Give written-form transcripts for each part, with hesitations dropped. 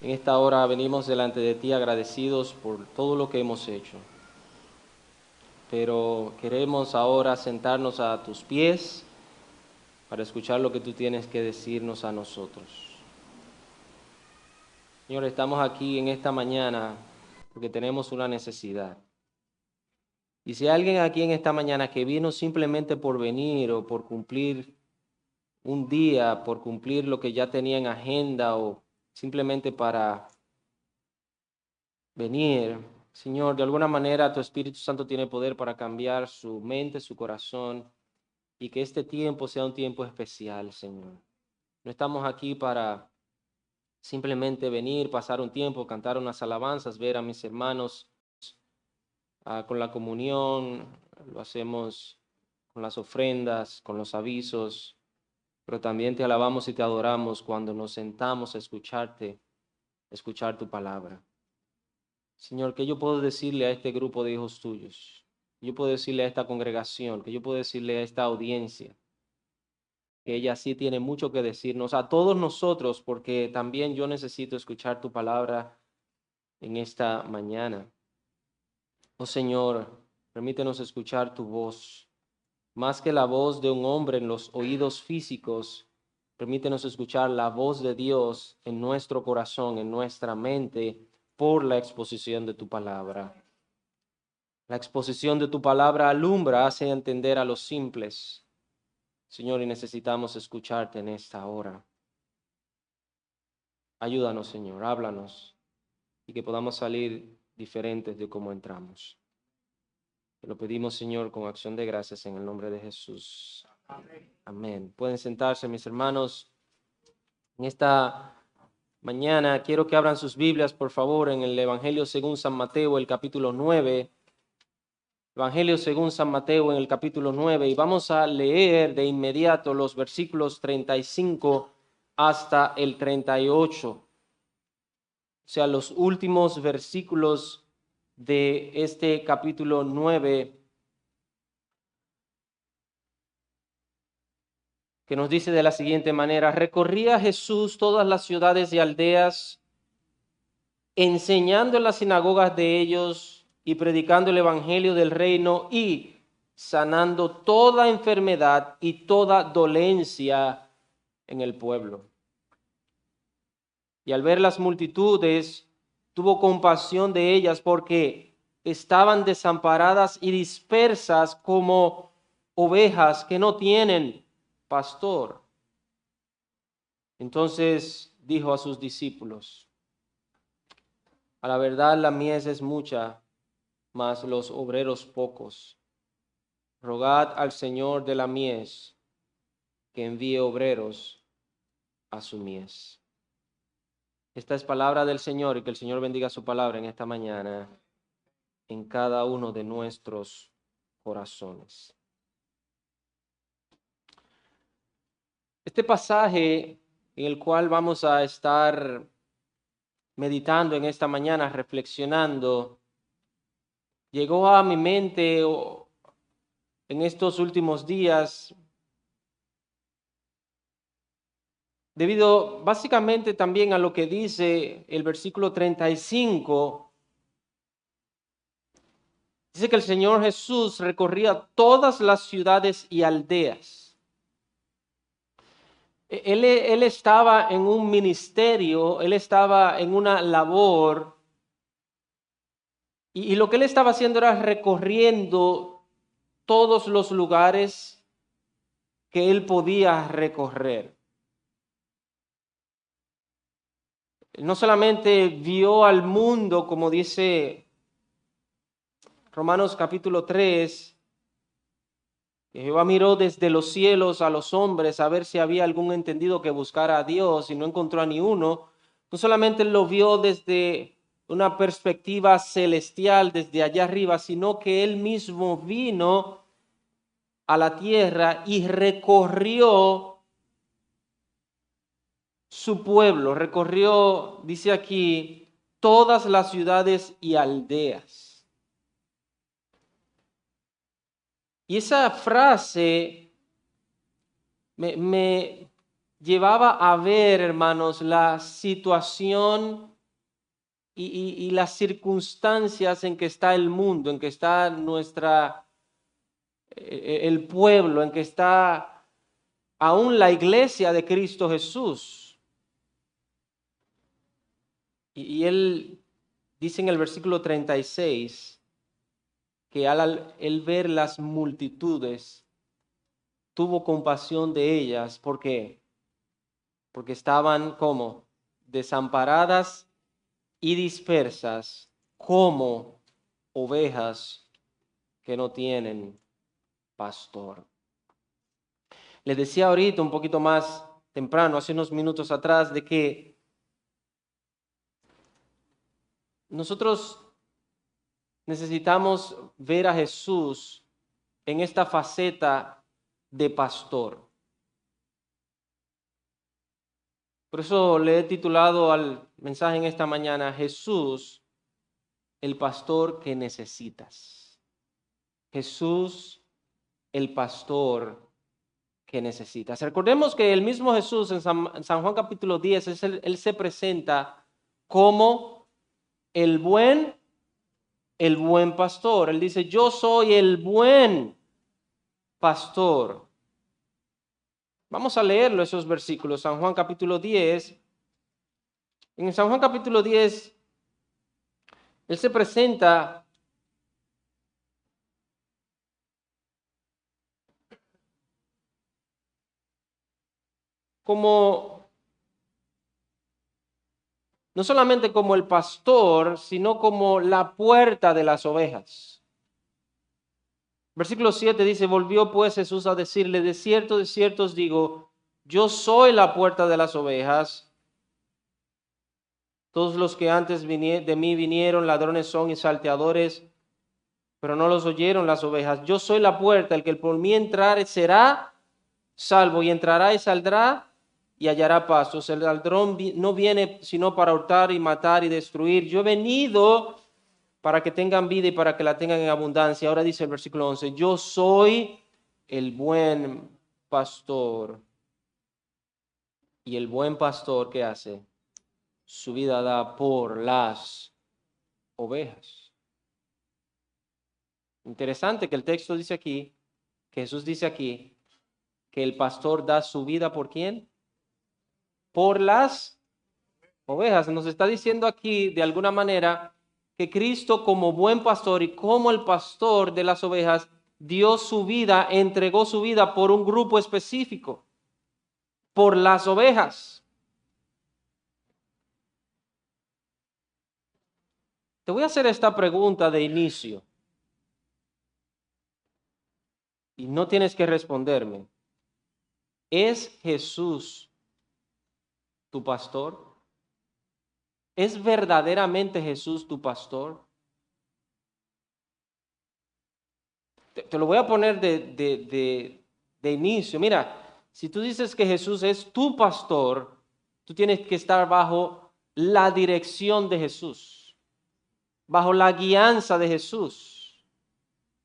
En esta hora venimos delante de ti agradecidos por todo lo que hemos hecho, pero queremos ahora sentarnos a tus pies para escuchar lo que tú tienes que decirnos a nosotros. Señor, estamos aquí en esta mañana porque tenemos una necesidad. Y si hay alguien aquí en esta mañana que vino simplemente por venir o por cumplir un día, por cumplir lo que ya tenía en agenda o simplemente para venir, Señor, de alguna manera tu Espíritu Santo tiene poder para cambiar su mente, su corazón, y que este tiempo sea un tiempo especial, Señor. No estamos aquí para simplemente venir, pasar un tiempo, cantar unas alabanzas, ver a mis hermanos con la comunión, lo hacemos con las ofrendas, con los avisos, pero también te alabamos y te adoramos cuando nos sentamos a escucharte, escuchar tu palabra. Señor, ¿qué yo puedo decirle a este grupo de hijos tuyos? ¿Qué yo puedo decirle a esta congregación? ¿Qué yo puedo decirle a esta audiencia? Que ella sí tiene mucho que decirnos a todos nosotros, porque también yo necesito escuchar tu palabra en esta mañana. Oh Señor, permítenos escuchar tu voz, más que la voz de un hombre en los oídos físicos. Permítenos escuchar la voz de Dios en nuestro corazón, en nuestra mente, por la exposición de tu palabra. La exposición de tu palabra alumbra, hace entender a los simples. Señor, y necesitamos escucharte en esta hora. Ayúdanos, Señor, háblanos y que podamos salir diferentes de cómo entramos. Te lo pedimos, Señor, con acción de gracias en el nombre de Jesús. Amén. Pueden sentarse, mis hermanos. En esta mañana quiero que abran sus Biblias, por favor, en el Evangelio según San Mateo, el capítulo 9. Evangelio según San Mateo en el capítulo 9, y vamos a leer de inmediato los versículos 35 hasta el 38. O sea, los últimos versículos de este capítulo 9, que nos dice de la siguiente manera: recorría Jesús todas las ciudades y aldeas, enseñando en las sinagogas de ellos y predicando el evangelio del reino y sanando toda enfermedad y toda dolencia en el pueblo. Y al ver las multitudes, tuvo compasión de ellas porque estaban desamparadas y dispersas como ovejas que no tienen pastor. Entonces dijo a sus discípulos: a la verdad la mies es mucha, mas los obreros pocos. Rogad al Señor de la mies que envíe obreros a su mies. Esta es palabra del Señor, y que el Señor bendiga su palabra en esta mañana en cada uno de nuestros corazones. Este pasaje en el cual vamos a estar meditando en esta mañana, reflexionando, llegó a mi mente en estos últimos días debido básicamente también a lo que dice el versículo 35. Dice que el Señor Jesús recorría todas las ciudades y aldeas. Él estaba en un ministerio, él estaba en una labor, y lo que él estaba haciendo era recorriendo todos los lugares que él podía recorrer. No solamente vio al mundo, como dice Romanos capítulo 3, que Jehová miró desde los cielos a los hombres a ver si había algún entendido que buscara a Dios, y no encontró a ni uno. No solamente lo vio desde una perspectiva celestial, desde allá arriba, sino que él mismo vino a la tierra y recorrió su pueblo, recorrió, dice aquí, todas las ciudades y aldeas. Y esa frase me llevaba a ver, hermanos, la situación y las circunstancias en que está el mundo, en que está el pueblo, en que está aún la iglesia de Cristo Jesús. Y él dice en el versículo 36 que al él ver las multitudes, tuvo compasión de ellas. ¿Por qué? Porque estaban como desamparadas y dispersas como ovejas que no tienen pastor. Les decía ahorita un poquito más temprano, hace unos minutos atrás, de que nosotros necesitamos ver a Jesús en esta faceta de pastor. Por eso le he titulado al mensaje en esta mañana, Jesús, el pastor que necesitas. Jesús, el pastor que necesitas. Recordemos que el mismo Jesús en San Juan capítulo 10, él se presenta como el buen pastor. Él dice, yo soy el buen pastor. Vamos a leerlo, esos versículos. San Juan capítulo 10. En San Juan capítulo 10, él se presenta como, no solamente como el pastor, sino como la puerta de las ovejas. Versículo 7 dice, volvió pues Jesús a decirle, de cierto os digo, yo soy la puerta de las ovejas. Todos los que antes de mí vinieron, ladrones son y salteadores, pero no los oyeron las ovejas. Yo soy la puerta, el que por mí entrare será salvo, y entrará y saldrá y hallará pastos. El ladrón no viene sino para hurtar y matar y destruir. Yo he venido para que tengan vida y para que la tengan en abundancia. Ahora dice el versículo 11, yo soy el buen pastor. Y el buen pastor, ¿qué hace? Su vida da por las ovejas. Interesante que el texto dice aquí, que Jesús dice aquí, que el pastor da su vida ¿por quién? Por las ovejas. Nos está diciendo aquí de alguna manera que Cristo como buen pastor y como el pastor de las ovejas dio su vida, entregó su vida por un grupo específico, por las ovejas. Te voy a hacer esta pregunta de inicio y no tienes que responderme. ¿Es Jesús tu pastor? ¿Es verdaderamente Jesús tu pastor? Te lo voy a poner de inicio. Mira, si tú dices que Jesús es tu pastor, tú tienes que estar bajo la dirección de Jesús, bajo la guianza de Jesús.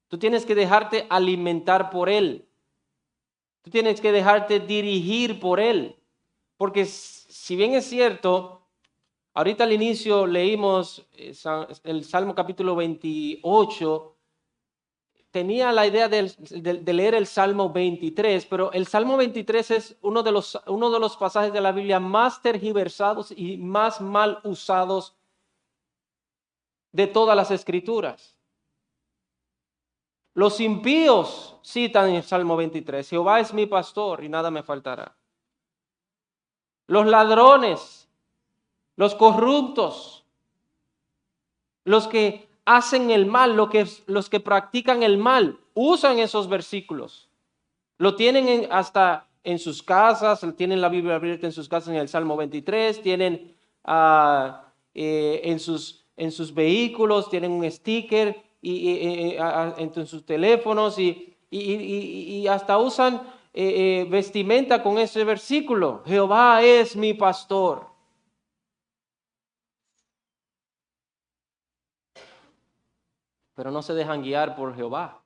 Tú tienes que dejarte alimentar por Él. Tú tienes que dejarte dirigir por Él. Porque si bien es cierto, ahorita al inicio leímos el Salmo capítulo 28, tenía la idea de leer el Salmo 23, pero el Salmo 23 es uno de los pasajes de la Biblia más tergiversados y más mal usados de todas las escrituras. Los impíos citan en el Salmo 23, Jehová es mi pastor y nada me faltará. Los ladrones, los corruptos, los que hacen el mal, los que practican el mal, usan esos versículos. Lo tienen hasta en sus casas, tienen la Biblia abierta en sus casas en el Salmo 23, tienen en sus vehículos, tienen un sticker en sus teléfonos y hasta usan vestimenta con ese versículo. Jehová es mi pastor. Pero no se dejan guiar por Jehová.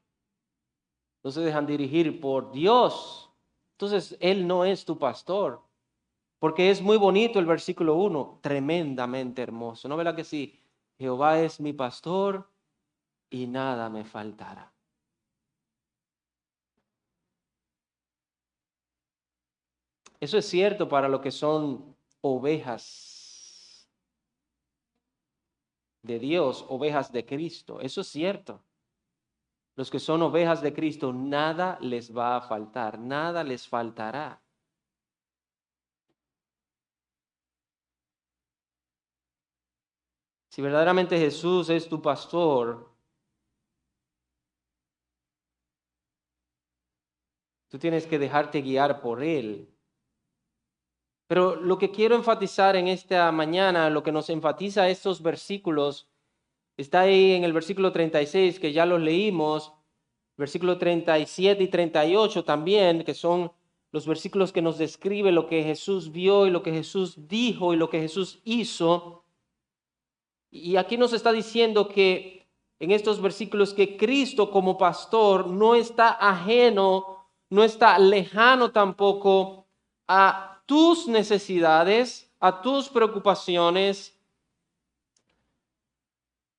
No se dejan dirigir por Dios. Entonces, Él no es tu pastor. Porque es muy bonito el versículo 1, tremendamente hermoso. ¿No verdad que sí? Jehová es mi pastor y nada me faltará. Eso es cierto para lo que son ovejas de Dios, ovejas de Cristo. Eso es cierto. Los que son ovejas de Cristo, nada les va a faltar, nada les faltará. Si verdaderamente Jesús es tu pastor, tú tienes que dejarte guiar por Él. Pero lo que quiero enfatizar en esta mañana, lo que nos enfatiza estos versículos, está ahí en el versículo 36, que ya los leímos, versículo 37 y 38 también, que son los versículos que nos describe lo que Jesús vio y lo que Jesús dijo y lo que Jesús hizo. Y aquí nos está diciendo que en estos versículos que Cristo como pastor no está ajeno, no está lejano tampoco a tus necesidades, a tus preocupaciones.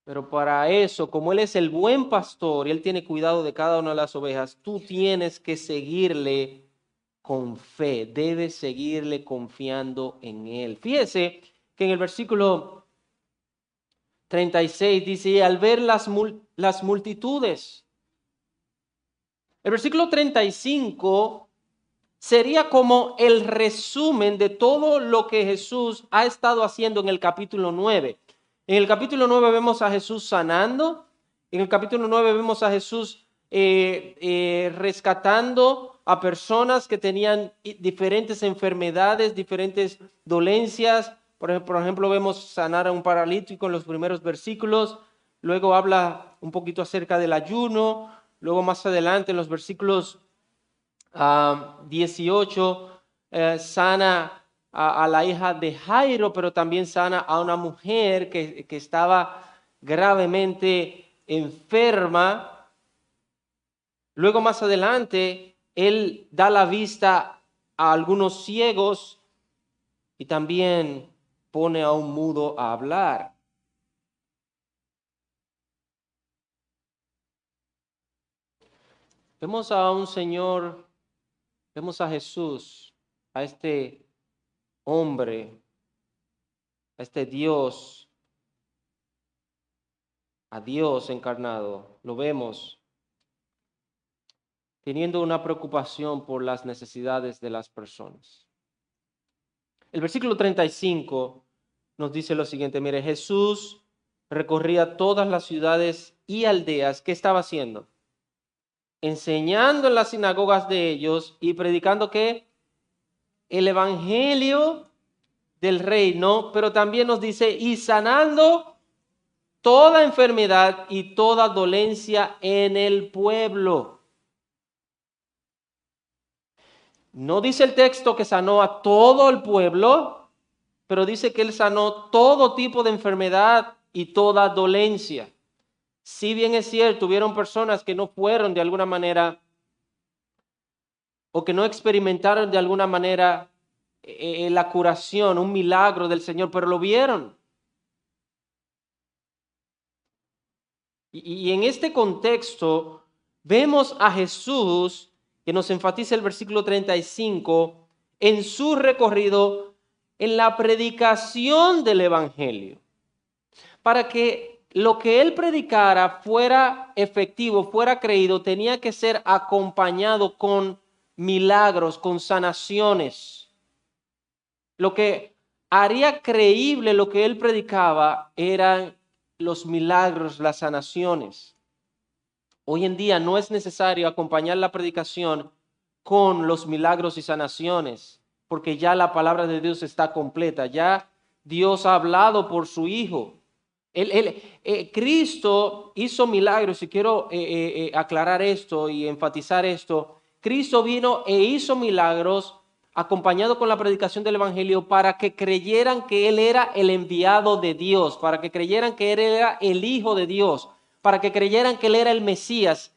Pero para eso, como Él es el buen pastor y Él tiene cuidado de cada una de las ovejas, tú tienes que seguirle con fe, debes seguirle confiando en Él. Fíjese que en el versículo 36 dice, y al ver las multitudes. El versículo 35 sería como el resumen de todo lo que Jesús ha estado haciendo en el capítulo 9. En el capítulo 9 vemos a Jesús sanando, en el capítulo 9 vemos a Jesús rescatando a personas que tenían diferentes enfermedades, diferentes dolencias. Por ejemplo, vemos sanar a un paralítico en los primeros versículos, luego habla un poquito acerca del ayuno, luego más adelante en los versículos 18 sana a la hija de Jairo, pero también sana a una mujer que estaba gravemente enferma. Luego más adelante, él da la vista a algunos ciegos y también pone a un mudo a hablar. Vemos a un Señor, vemos a Jesús, a este hombre, a este Dios, a Dios encarnado. Lo vemos teniendo una preocupación por las necesidades de las personas. El versículo 35 nos dice lo siguiente, mire, Jesús recorría todas las ciudades y aldeas. ¿Qué estaba haciendo? Enseñando en las sinagogas de ellos y predicando ¿qué? El evangelio del reino, pero también nos dice, y sanando toda enfermedad y toda dolencia en el pueblo. No dice el texto que sanó a todo el pueblo, pero dice que él sanó todo tipo de enfermedad y toda dolencia. Si bien es cierto, hubieron personas que no fueron de alguna manera o que no experimentaron de alguna manera la curación, un milagro del Señor, pero lo vieron. Y en este contexto vemos a Jesús, que nos enfatiza el versículo 35, en su recorrido en la predicación del Evangelio, para que lo que él predicara fuera efectivo, fuera creído, tenía que ser acompañado con milagros, con sanaciones. Lo que haría creíble lo que él predicaba eran los milagros, las sanaciones. Hoy en día no es necesario acompañar la predicación con los milagros y sanaciones, porque ya la palabra de Dios está completa, ya Dios ha hablado por su Hijo. Cristo hizo milagros, y quiero aclarar esto y enfatizar esto. Cristo vino e hizo milagros acompañado con la predicación del Evangelio para que creyeran que Él era el enviado de Dios, para que creyeran que Él era el Hijo de Dios, para que creyeran que Él era el Mesías.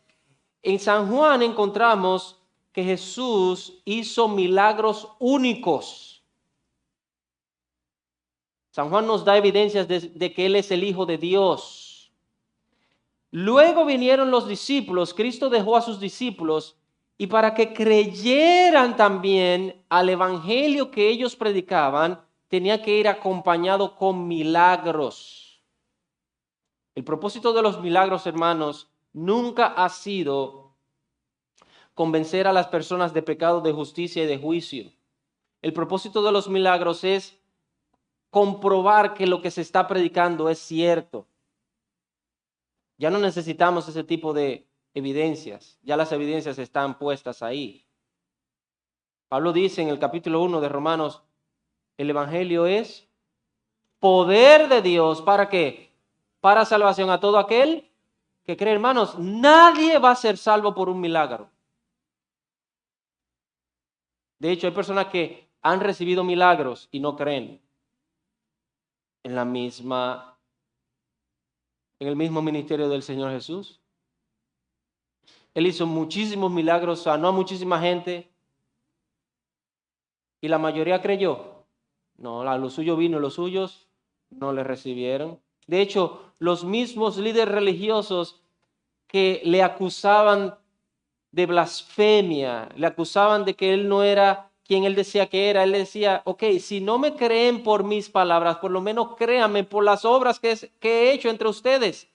En San Juan encontramos que Jesús hizo milagros únicos. San Juan nos da evidencias de que Él es el Hijo de Dios. Luego vinieron los discípulos, Cristo dejó a sus discípulos y para que creyeran también al evangelio que ellos predicaban, tenía que ir acompañado con milagros. El propósito de los milagros, hermanos, nunca ha sido convencer a las personas de pecado, de justicia y de juicio. El propósito de los milagros es comprobar que lo que se está predicando es cierto. Ya no necesitamos ese tipo de evidencias, ya las evidencias están puestas ahí. Pablo dice en el capítulo 1 de Romanos, el evangelio es poder de Dios, ¿para qué? Para salvación a todo aquel que cree. Hermanos, nadie va a ser salvo por un milagro. De hecho, hay personas que han recibido milagros y no creen en el mismo ministerio del Señor Jesús. Él hizo muchísimos milagros, sanó a muchísima gente y la mayoría creyó. No, a lo suyo vino y los suyos no le recibieron. De hecho, los mismos líderes religiosos que le acusaban de blasfemia, le acusaban de que él no era quien él decía que era. Él decía, ok, si no me creen por mis palabras, por lo menos créanme por las obras que he hecho entre ustedes.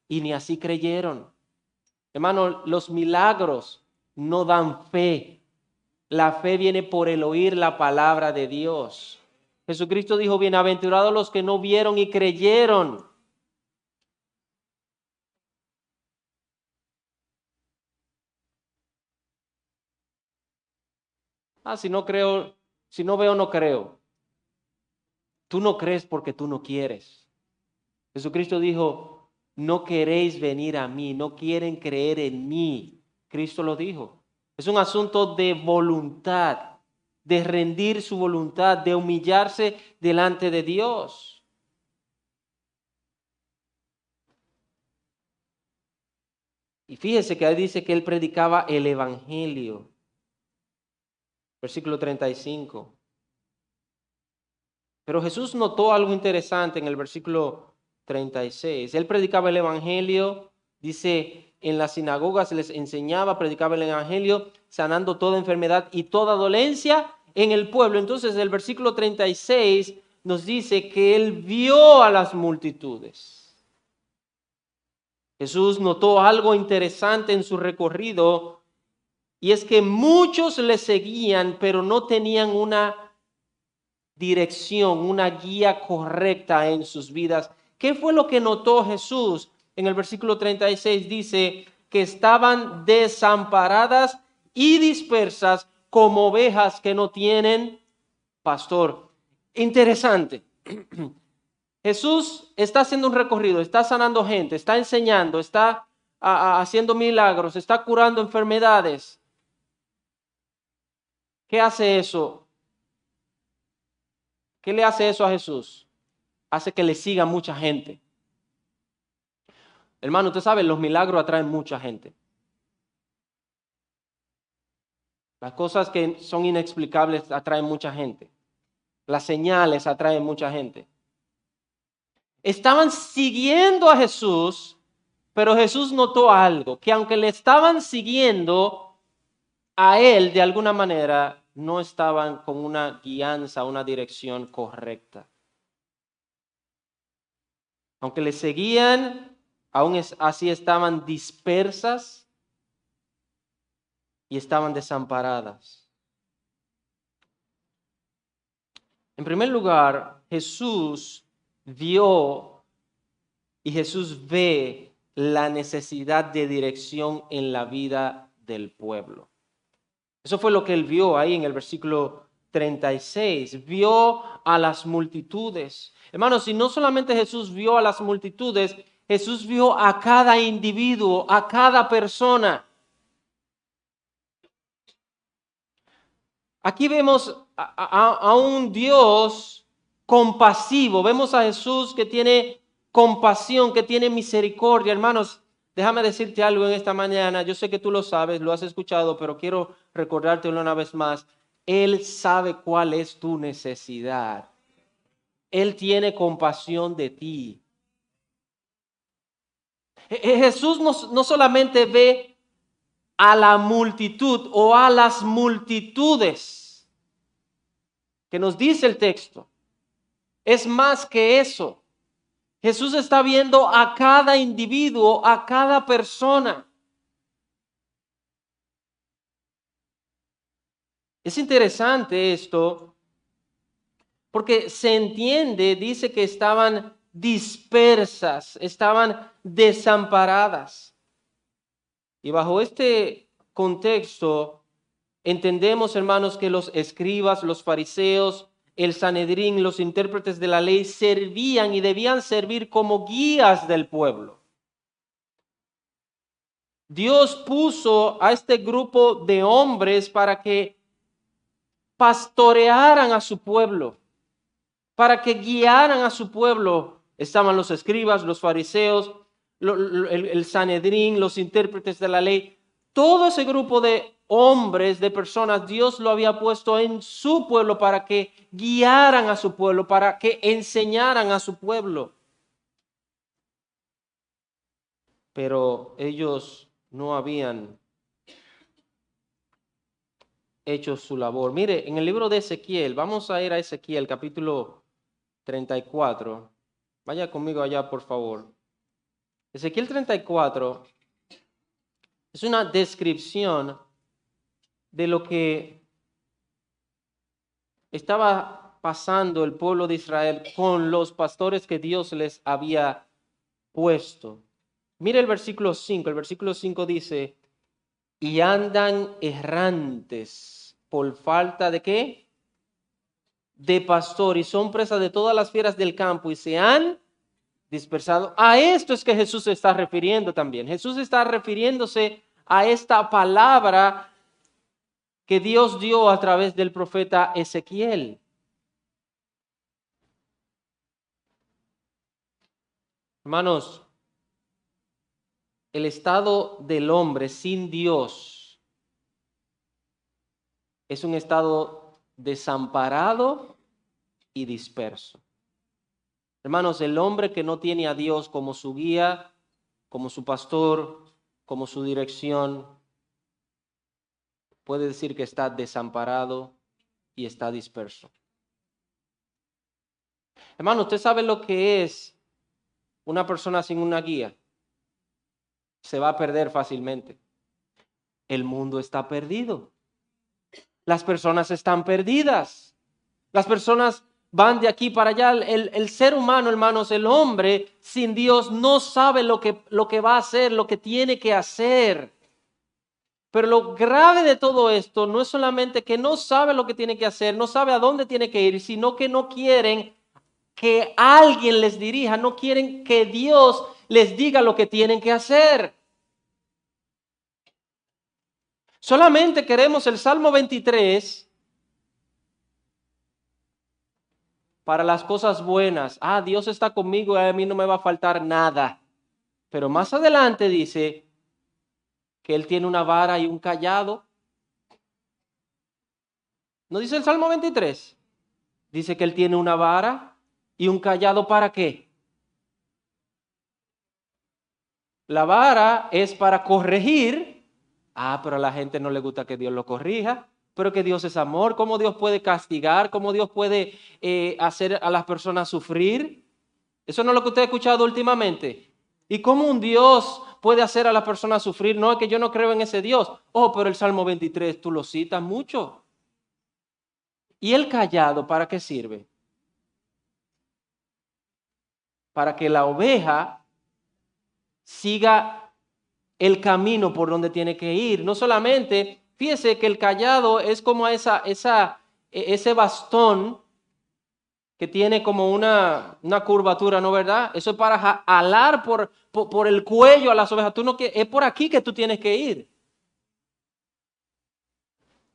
Y ni así creyeron. Hermano, los milagros no dan fe. La fe viene por el oír la palabra de Dios. Jesucristo dijo, bienaventurados los que no vieron y creyeron. Si no creo, si no veo, no creo. Tú no crees porque tú no quieres. Jesucristo dijo, no queréis venir a mí, no quieren creer en mí. Cristo lo dijo. Es un asunto de voluntad, de rendir su voluntad, de humillarse delante de Dios. Y fíjese que ahí dice que él predicaba el evangelio. Versículo 35. Pero Jesús notó algo interesante en el versículo 36. Él predicaba el evangelio, dice, en las sinagogas les enseñaba, predicaba el evangelio, sanando toda enfermedad y toda dolencia en el pueblo. Entonces el versículo 36 nos dice que él vio a las multitudes. Jesús notó algo interesante en su recorrido y es que muchos le seguían, pero no tenían una dirección, una guía correcta en sus vidas. ¿Qué fue lo que notó Jesús? En el versículo 36 dice que estaban desamparadas y dispersas como ovejas que no tienen pastor. Interesante. Jesús está haciendo un recorrido, está sanando gente, está enseñando, está haciendo milagros, está curando enfermedades. ¿Qué hace eso? ¿Qué le hace eso a Jesús? Hace que le siga mucha gente. Hermano, usted sabe, los milagros atraen mucha gente. Las cosas que son inexplicables atraen mucha gente. Las señales atraen mucha gente. Estaban siguiendo a Jesús, pero Jesús notó algo, que aunque le estaban siguiendo a él de alguna manera, no estaban con una guianza, una dirección correcta. Aunque le seguían, aún así estaban dispersas y estaban desamparadas. En primer lugar, Jesús vio y Jesús ve la necesidad de dirección en la vida del pueblo. Eso fue lo que él vio ahí en el versículo 36. Vio a las multitudes. Hermanos, y no solamente Jesús vio a las multitudes, Jesús vio a cada individuo, a cada persona. Aquí vemos a un Dios compasivo. Vemos a Jesús que tiene compasión, que tiene misericordia. Hermanos, déjame decirte algo en esta mañana. Yo sé que tú lo sabes, lo has escuchado, pero quiero recordártelo una vez más. Él sabe cuál es tu necesidad. Él tiene compasión de ti. Jesús no solamente ve a la multitud o a las multitudes que nos dice el texto. Es más que eso. Jesús está viendo a cada individuo, a cada persona. Es interesante esto porque se entiende, dice que estaban dispersas, estaban desamparadas. Y bajo este contexto entendemos, hermanos, que los escribas, los fariseos, el Sanedrín, los intérpretes de la ley servían y debían servir como guías del pueblo. Dios puso a este grupo de hombres para que pastorearan a su pueblo, para que guiaran a su pueblo. Estaban los escribas, los fariseos, el Sanedrín, los intérpretes de la ley. Todo ese grupo de hombres, de personas, Dios lo había puesto en su pueblo para que guiaran a su pueblo, para que enseñaran a su pueblo. Pero ellos no habían hecho su labor. Mire, en el libro de Ezequiel, vamos a ir a Ezequiel capítulo 34. Vaya conmigo allá, por favor. Ezequiel 34 es una descripción de lo que estaba pasando el pueblo de Israel con los pastores que Dios les había puesto. Mire el versículo 5. El versículo 5 dice, y andan errantes por falta de ¿qué? De pastor, y son presas de todas las fieras del campo y se han dispersado. A esto es que Jesús se está refiriendo también. Jesús está refiriéndose a esta palabra que Dios dio a través del profeta Ezequiel. Hermanos, el estado del hombre sin Dios es un estado desamparado y disperso. Hermanos, el hombre que no tiene a Dios como su guía, como su pastor, como su dirección, puede decir que está desamparado y está disperso. Hermano, ¿usted sabe lo que es una persona sin una guía? Se va a perder fácilmente. El mundo está perdido. Las personas están perdidas. Las personas van de aquí para allá. El ser humano, hermanos, el hombre sin Dios no sabe lo que va a hacer, lo que tiene que hacer. Pero lo grave de todo esto no es solamente que no sabe lo que tiene que hacer, no sabe a dónde tiene que ir, sino que no quieren que alguien les dirija, no quieren que Dios les diga lo que tienen que hacer. Solamente queremos el Salmo 23 para las cosas buenas. Ah, Dios está conmigo y a mí no me va a faltar nada. Pero más adelante dice que Él tiene una vara y un callado. ¿No dice el Salmo 23? Dice que Él tiene una vara y un callado, ¿para qué? La vara es para corregir. Ah, pero a la gente no le gusta que Dios lo corrija. Pero que Dios es amor. ¿Cómo Dios puede castigar? ¿Cómo Dios puede hacer a las personas sufrir? Eso no es lo que usted ha escuchado últimamente. ¿Y cómo un Dios puede hacer a las personas sufrir? No, es que yo no creo en ese Dios. Oh, pero el Salmo 23 tú lo citas mucho. ¿Y el callado para qué sirve? Para que la oveja siga el camino por donde tiene que ir. No solamente, fíjese que el callado es como ese bastón que tiene como una curvatura, ¿no verdad? Eso es para alar por el cuello a las ovejas. Es por aquí que tú tienes que ir.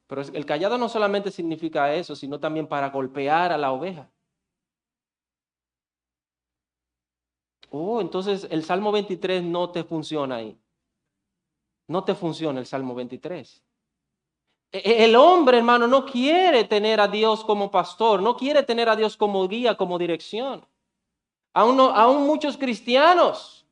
Pero el callado no solamente significa eso, sino también para golpear a la oveja. Oh, entonces el Salmo 23 no te funciona ahí. No te funciona el Salmo 23. El hombre, hermano, no quiere tener a Dios como pastor, no quiere tener a Dios como guía, como dirección. Aún muchos cristianos.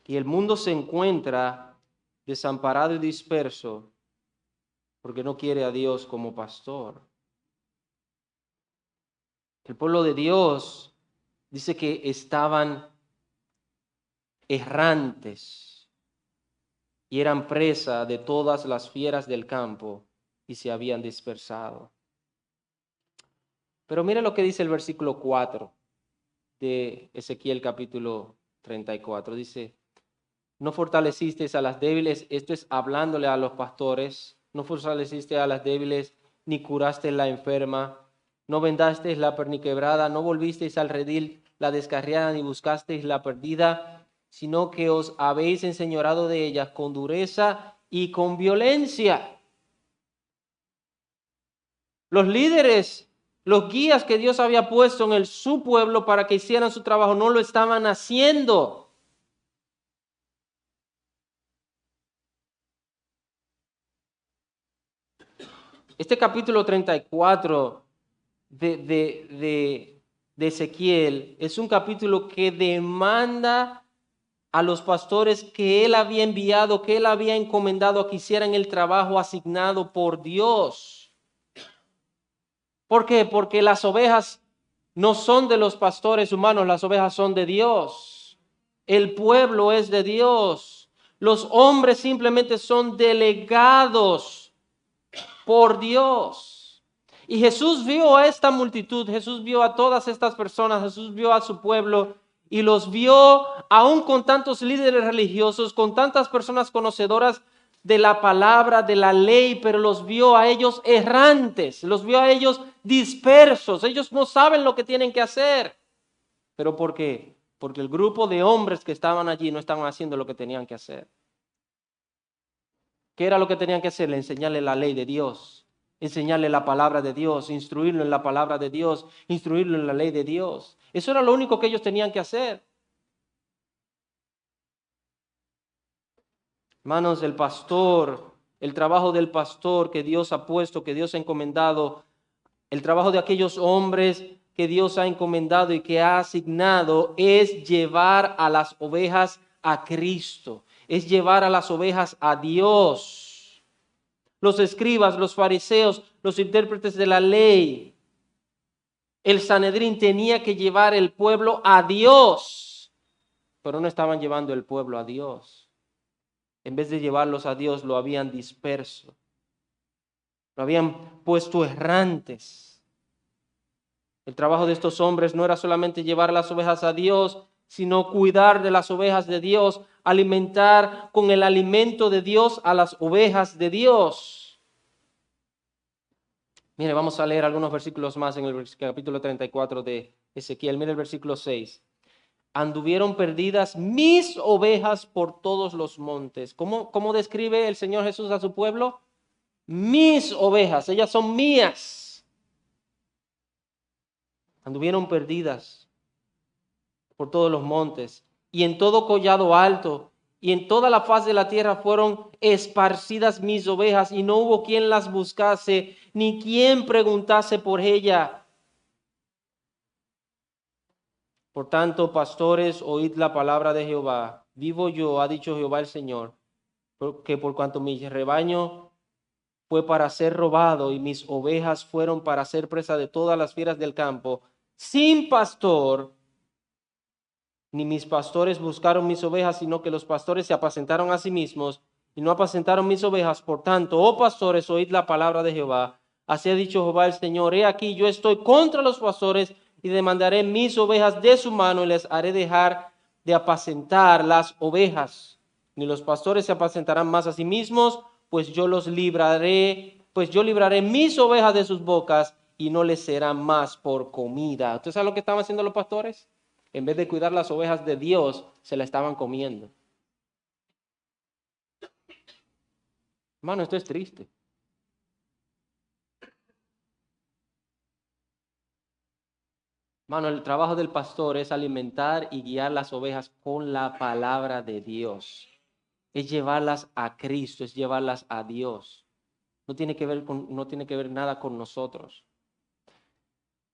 Y el mundo se encuentra desamparado y disperso porque no quiere a Dios como pastor. El pueblo de Dios dice que estaban errantes y eran presa de todas las fieras del campo y se habían dispersado. Pero mire lo que dice el versículo 4 de Ezequiel capítulo 34. Dice, no fortalecisteis a las débiles, esto es hablándole a los pastores, no fortalecisteis a las débiles, ni curasteis la enferma, no vendasteis la perniquebrada, no volvisteis al redil la descarriada, ni buscasteis la perdida, sino que os habéis enseñorado de ellas con dureza y con violencia. Los líderes, los guías que Dios había puesto en su pueblo para que hicieran su trabajo, no lo estaban haciendo. Este capítulo 34 de Ezequiel es un capítulo que demanda a los pastores que él había enviado, que él había encomendado a que hicieran el trabajo asignado por Dios. ¿Por qué? Porque las ovejas no son de los pastores humanos, las ovejas son de Dios. El pueblo es de Dios. Los hombres simplemente son delegados por Dios. Y Jesús vio a esta multitud, Jesús vio a todas estas personas, Jesús vio a su pueblo y los vio aún con tantos líderes religiosos, con tantas personas conocedoras de la palabra, de la ley, pero los vio a ellos errantes, los vio a ellos dispersos, ellos no saben lo que tienen que hacer. ¿Pero por qué? Porque el grupo de hombres que estaban allí no estaban haciendo lo que tenían que hacer. ¿Qué era lo que tenían que hacer? Enseñarle la ley de Dios, enseñarle la palabra de Dios, instruirlo en la palabra de Dios, instruirlo en la ley de Dios. Eso era lo único que ellos tenían que hacer. Hermanos, el pastor, el trabajo del pastor que Dios ha puesto, que Dios ha encomendado, el trabajo de aquellos hombres que Dios ha encomendado y que ha asignado es llevar a las ovejas a Cristo, es llevar a las ovejas a Dios. Los escribas, los fariseos, los intérpretes de la ley, el Sanedrín tenía que llevar el pueblo a Dios, pero no estaban llevando el pueblo a Dios. En vez de llevarlos a Dios, lo habían disperso, lo habían puesto errantes. El trabajo de estos hombres no era solamente llevar las ovejas a Dios, sino cuidar de las ovejas de Dios, alimentar con el alimento de Dios a las ovejas de Dios. Mire, vamos a leer algunos versículos más en el capítulo 34 de Ezequiel. Mire el versículo 6. Anduvieron perdidas mis ovejas por todos los montes. ¿Cómo describe el Señor Jesús a su pueblo? Mis ovejas, ellas son mías. Anduvieron perdidas por todos los montes y en todo collado alto y en toda la faz de la tierra fueron esparcidas mis ovejas y no hubo quien las buscase ni quien preguntase por ella. Por tanto, pastores, oíd la palabra de Jehová. Vivo yo, ha dicho Jehová el Señor, que por cuanto mi rebaño fue para ser robado y mis ovejas fueron para ser presa de todas las fieras del campo, sin pastor, ni mis pastores buscaron mis ovejas, sino que los pastores se apacentaron a sí mismos y no apacentaron mis ovejas. Por tanto, oh pastores, oíd la palabra de Jehová. Así ha dicho Jehová el Señor, he aquí yo estoy contra los pastores y demandaré mis ovejas de su mano y les haré dejar de apacentar las ovejas. Ni los pastores se apacentarán más a sí mismos, pues yo libraré mis ovejas de sus bocas y no les será más por comida. ¿Usted sabe lo que estaban haciendo los pastores? En vez de cuidar las ovejas de Dios, se la estaban comiendo. Hermano, esto es triste. Hermano, el trabajo del pastor es alimentar y guiar las ovejas con la palabra de Dios. Es llevarlas a Cristo, es llevarlas a Dios. No tiene que ver nada con nosotros.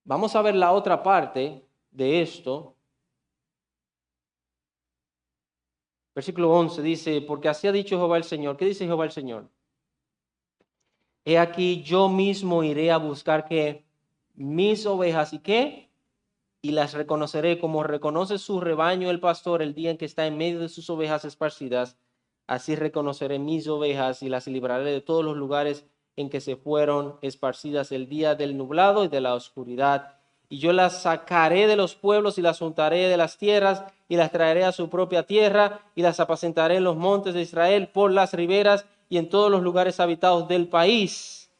Vamos a ver la otra parte de esto. Versículo 11 dice, porque así ha dicho Jehová el Señor. ¿Qué dice Jehová el Señor? He aquí, yo mismo iré a buscar que mis ovejas, ¿y qué? Y las reconoceré como reconoce su rebaño el pastor el día en que está en medio de sus ovejas esparcidas. Así reconoceré mis ovejas y las libraré de todos los lugares en que se fueron esparcidas el día del nublado y de la oscuridad. Y yo las sacaré de los pueblos y las juntaré de las tierras y las traeré a su propia tierra y las apacentaré en los montes de Israel, por las riberas y en todos los lugares habitados del país.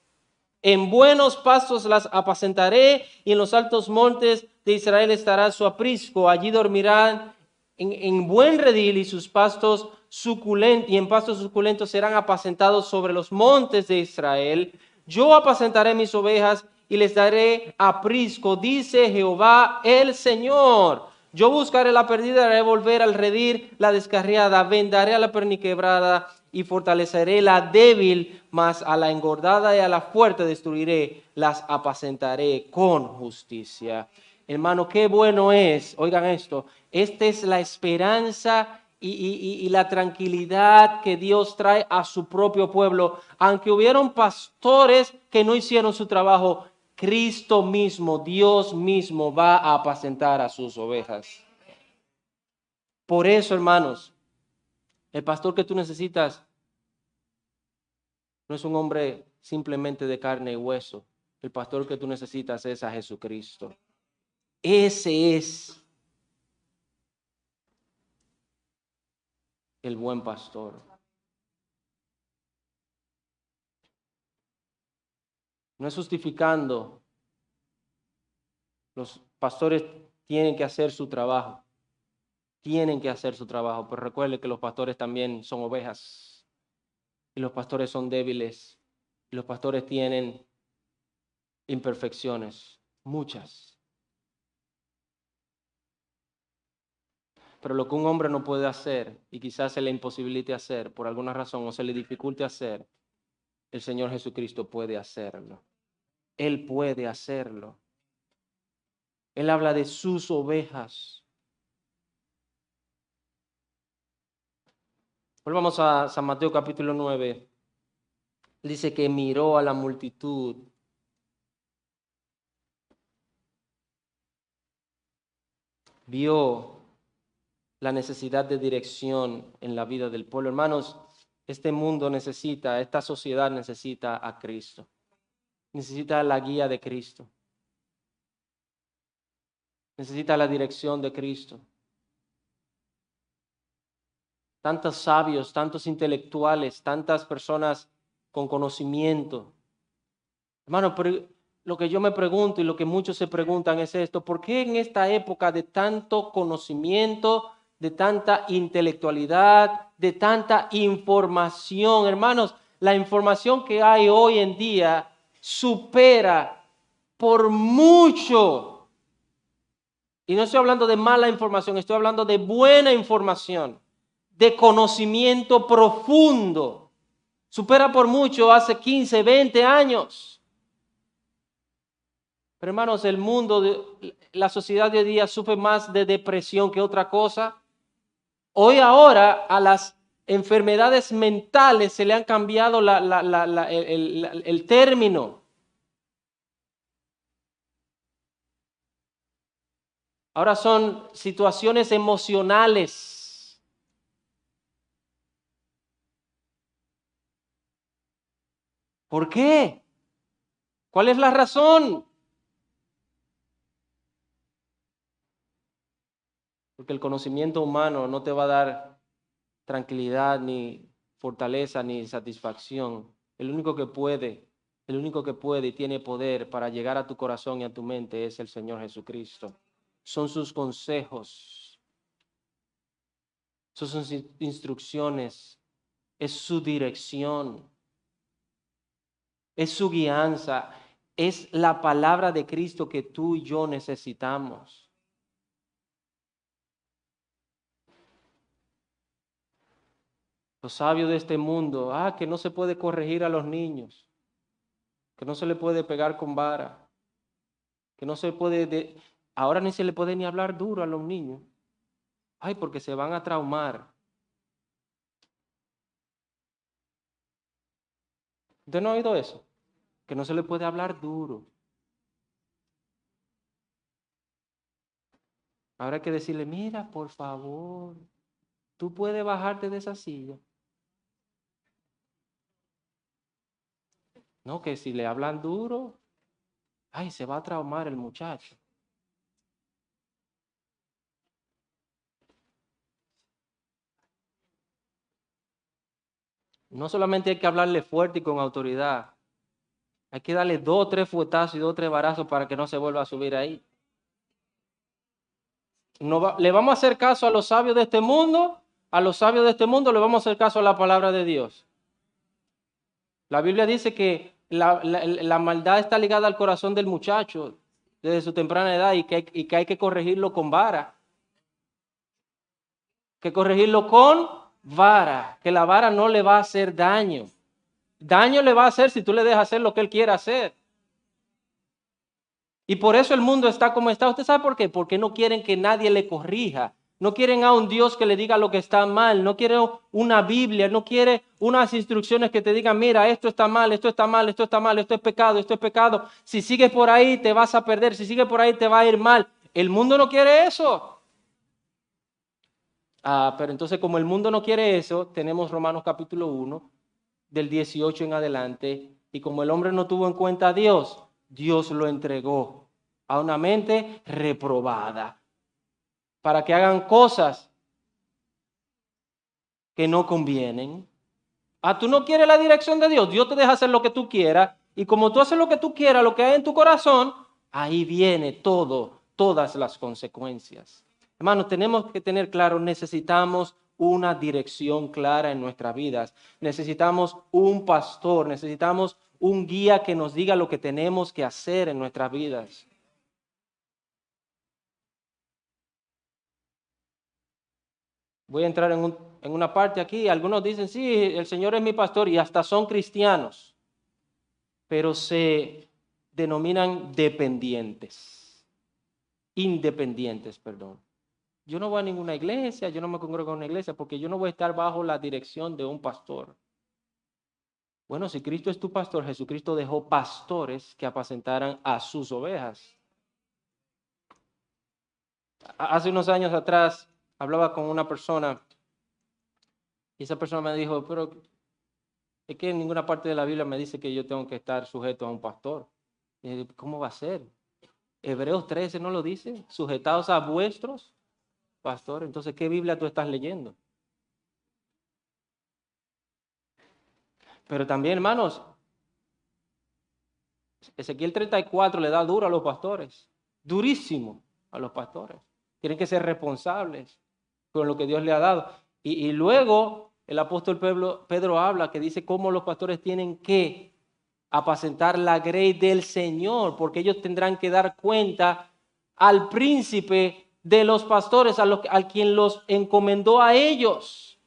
En buenos pastos las apacentaré y en los altos montes de Israel estará su aprisco. Allí dormirán en buen redil y sus pastos suculentos, y en pastos suculentos serán apacentados sobre los montes de Israel. Yo apacentaré mis ovejas y les daré aprisco, dice Jehová el Señor. Yo buscaré la perdida, haré volver al redil la descarriada, vendaré a la perniquebrada y fortaleceré la débil, mas a la engordada y a la fuerte destruiré, las apacentaré con justicia. Hermano, qué bueno es, oigan esto, esta es la esperanza y la tranquilidad que Dios trae a su propio pueblo. Aunque hubieron pastores que no hicieron su trabajo, Cristo mismo, Dios mismo va a apacentar a sus ovejas. Por eso, hermanos, el pastor que tú necesitas no es un hombre simplemente de carne y hueso. El pastor que tú necesitas es a Jesucristo. Ese es el buen pastor. No es justificando. Los pastores tienen que hacer su trabajo. Tienen que hacer su trabajo. Pero recuerde que los pastores también son ovejas. Y los pastores son débiles. Y los pastores tienen imperfecciones. Muchas. Pero lo que un hombre no puede hacer, y quizás se le imposibilite hacer por alguna razón o se le dificulte hacer, el Señor Jesucristo puede hacerlo. Él puede hacerlo. Él habla de sus ovejas. Volvamos a San Mateo capítulo 9. Dice que miró a la multitud. Vio la necesidad de dirección en la vida del pueblo. Hermanos, este mundo necesita, esta sociedad necesita a Cristo. Necesita la guía de Cristo. Necesita la dirección de Cristo. Tantos sabios, tantos intelectuales, tantas personas con conocimiento. Hermano, pero lo que yo me pregunto y lo que muchos se preguntan es esto: ¿por qué en esta época de tanto conocimiento, de tanta intelectualidad, de tanta información, hermanos, la información que hay hoy en día supera por mucho? Y no estoy hablando de mala información, estoy hablando de buena información, de conocimiento profundo. Supera por mucho hace 15, 20 años. Pero hermanos, el mundo, la sociedad de hoy día sufre más de depresión que otra cosa. Hoy ahora a las enfermedades mentales se le han cambiado el término. Ahora son situaciones emocionales. ¿Por qué? ¿Cuál es la razón? Porque el conocimiento humano no te va a dar tranquilidad, ni fortaleza, ni satisfacción. El único que puede y tiene poder para llegar a tu corazón y a tu mente es el Señor Jesucristo. Son sus consejos, son sus instrucciones, es su dirección, es su guianza. es la palabra de Cristo que tú y yo necesitamos. Los sabios de este mundo, que no se puede corregir a los niños, que no se le puede pegar con vara, que no se puede, ahora ni se le puede ni hablar duro a los niños. Ay, porque se van a traumar. ¿Usted no ha oído eso? Que no se le puede hablar duro. Ahora hay que decirle, mira, por favor, tú puedes bajarte de esa silla. No, que si le hablan duro, ay, se va a traumar el muchacho. No solamente hay que hablarle fuerte y con autoridad, hay que darle 2 o 3 fuetazos y 2 o 3 varazos para que no se vuelva a subir ahí. ¿Le vamos a hacer caso a los sabios de este mundo? A los sabios de este mundo le vamos a hacer caso a la palabra de Dios. La Biblia dice que la maldad está ligada al corazón del muchacho desde su temprana edad y que hay que corregirlo con vara. Que corregirlo con vara, que la vara no le va a hacer daño. Daño le va a hacer si tú le dejas hacer lo que él quiera hacer. Y por eso el mundo está como está. ¿Usted sabe por qué? Porque no quieren que nadie le corrija. No quieren a un Dios que le diga lo que está mal. No quieren una Biblia. No quiere unas instrucciones que te digan, mira, esto está mal, esto está mal, esto está mal, esto es pecado, esto es pecado. Si sigues por ahí te vas a perder. Si sigues por ahí te va a ir mal. El mundo no quiere eso. Pero entonces como el mundo no quiere eso, tenemos Romanos capítulo 1, del 18 en adelante. Y como el hombre no tuvo en cuenta a Dios, Dios lo entregó a una mente reprobada para que hagan cosas que no convienen. Tú no quieres la dirección de Dios, Dios te deja hacer lo que tú quieras, y como tú haces lo que tú quieras, lo que hay en tu corazón, ahí viene todas las consecuencias. Hermanos, tenemos que tener claro, necesitamos una dirección clara en nuestras vidas. Necesitamos un pastor, necesitamos un guía que nos diga lo que tenemos que hacer en nuestras vidas. Voy a entrar en una parte aquí. Algunos dicen, sí, el Señor es mi pastor y hasta son cristianos, pero se denominan independientes, perdón. Yo no voy a ninguna iglesia, yo no me congrego en una iglesia porque yo no voy a estar bajo la dirección de un pastor. Bueno, si Cristo es tu pastor, Jesucristo dejó pastores que apacentaran a sus ovejas. Hace unos años atrás hablaba con una persona y esa persona me dijo, pero es que en ninguna parte de la Biblia me dice que yo tengo que estar sujeto a un pastor. Y ¿cómo va a ser? Hebreos 13 no lo dice, sujetados a vuestros pastores. Entonces, ¿qué Biblia tú estás leyendo? Pero también, hermanos, Ezequiel 34 le da duro a los pastores, durísimo a los pastores. Tienen que ser responsables con lo que Dios le ha dado. Y luego el apóstol Pedro habla que dice cómo los pastores tienen que apacentar la grey del Señor, porque ellos tendrán que dar cuenta al príncipe de los pastores, al quien los encomendó a ellos.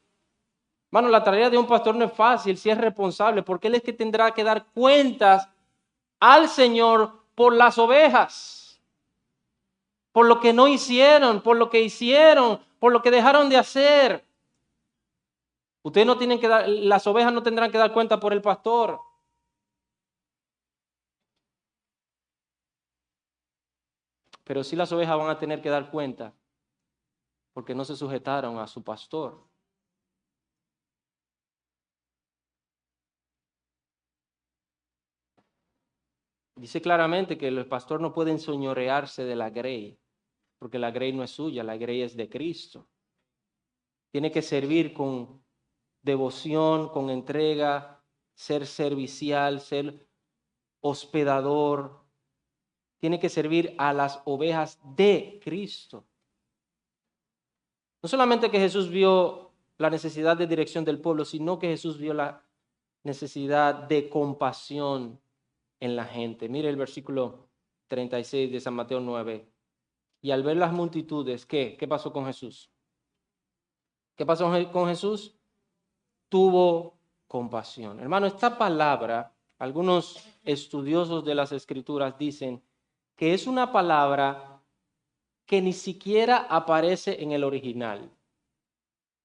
Hermano, la tarea de un pastor no es fácil si es responsable, porque él es que tendrá que dar cuentas al Señor por las ovejas, por lo que no hicieron, por lo que hicieron, por lo que dejaron de hacer. Ustedes no tienen que dar, las ovejas no tendrán que dar cuenta por el pastor. Pero sí las ovejas van a tener que dar cuenta porque no se sujetaron a su pastor. Dice claramente que el pastor no puede enseñorearse de la grey, porque la grey no es suya, la grey es de Cristo. Tiene que servir con devoción, con entrega, ser servicial, ser hospedador. Tiene que servir a las ovejas de Cristo. No solamente que Jesús vio la necesidad de dirección del pueblo, sino que Jesús vio la necesidad de compasión en la gente. Mire el versículo 36 de San Mateo 9. Y al ver las multitudes, ¿qué? ¿Qué pasó con Jesús? ¿Qué pasó con Jesús? Tuvo compasión. Hermano, esta palabra, algunos estudiosos de las Escrituras dicen que es una palabra que ni siquiera aparece en el original